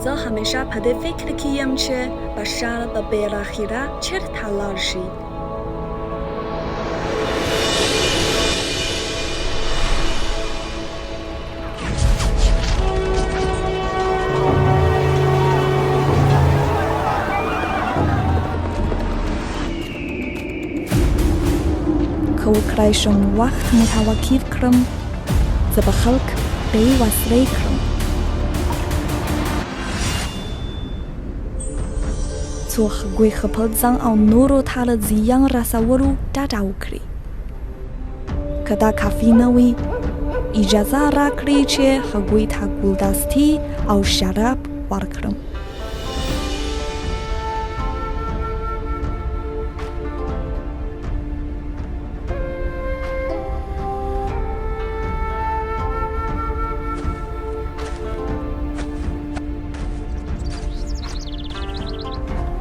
ز همیشه پده فکر کیم چه بشر به بالاخره چر تلاشی که وکرایشم وقت متوقف کرم ز به خلق بی وصله کرم تو خگوی خپل زن او نورو تال زیان رسولو دادا وکړي که دا کافی نه وي اجازه راکړئ چې هغوی ته ګلدستي او شراب ورکړم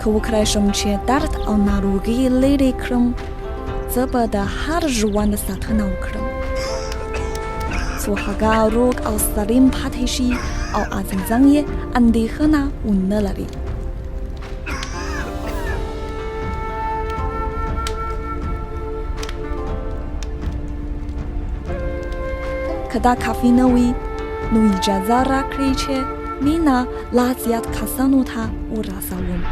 که وکړای شم چې درد او ناروغي لرې کړم زه به د هر ژوند ساتنه وکړم څو هغه روغ او سالم پاتې شي او عزیزان یې اندېښنه ونه لري که دا کافي نه وي نو اجازه راکړئ چې مینه لا زیات کسانو ته ورسوم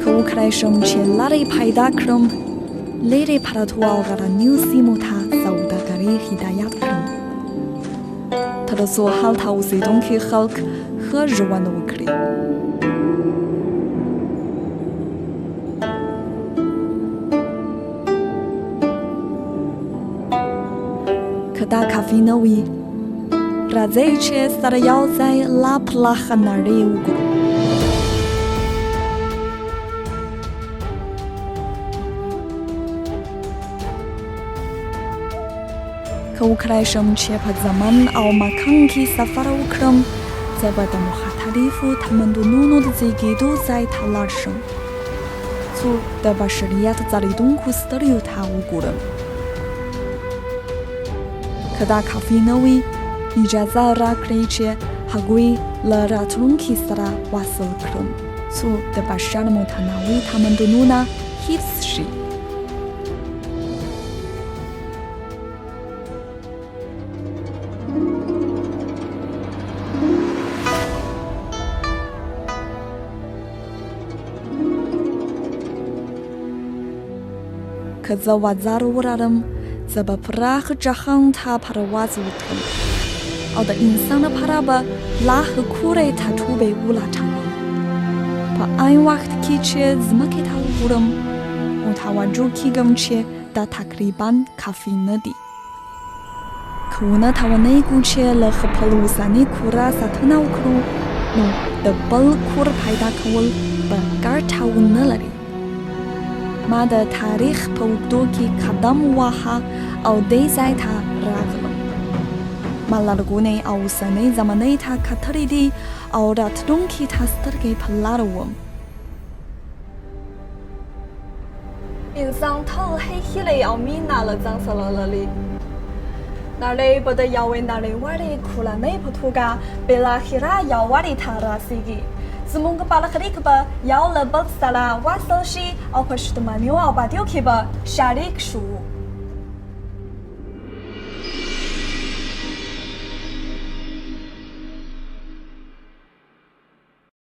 که وکړای شم چې لارې پیدا کړم لرې پرتو او غرنیو سیمو ته سوداګري هدایت کړم تر څو هلته اوسېدونکي خلک ښه ژوند وکړي که دا کافي نه وي راځئ چې سره یو ځای لا پراخه نړۍ وګورو که وکړای شم چې په زمان او مکان کې سفر وکړم زه به د مختلفو تمدنونو د زیږېدو ځای ته لاړ شم څو د بشریت ځلېدونکو ستړیو ته وګورم که دا کافي نه وي اجازه راکړئ چې هغوی له راتلونکي سره وصل کړم څو د بشر متنوع تمدنونه حفظ شي که زه وزر ولرم زه به پراخ جهان ته پرواز وکړم او د انسان لپاره به لا ښه کورې ټاټوبې ولټوم په عین وخت کې چې ځمکې ته وګورم متوجه کېږم چې دا تقریبا کافي نه دي که ونه توانېږو چې له خپل اوسني کوره ساتنه وکړو نو د بل کور پیدا کول به ګټه ونه لري ما د تاریخ په اوږدو کې قدم واهه او دې ځای ته راغلم ما لرغونې او اوسنۍ زمانې ته کتلي دي او راتلونکي ته سترګې په لاره وم انسان تل هیلې او مینه له ځان سره لري نړۍ به د یوې نړیوالې کورنۍ په توګه بالاخره یووالي ته رسېږي زموږ برخلیک به یو له بل سره وصل شي او په شتمنیو او بدیو کې به شریک شو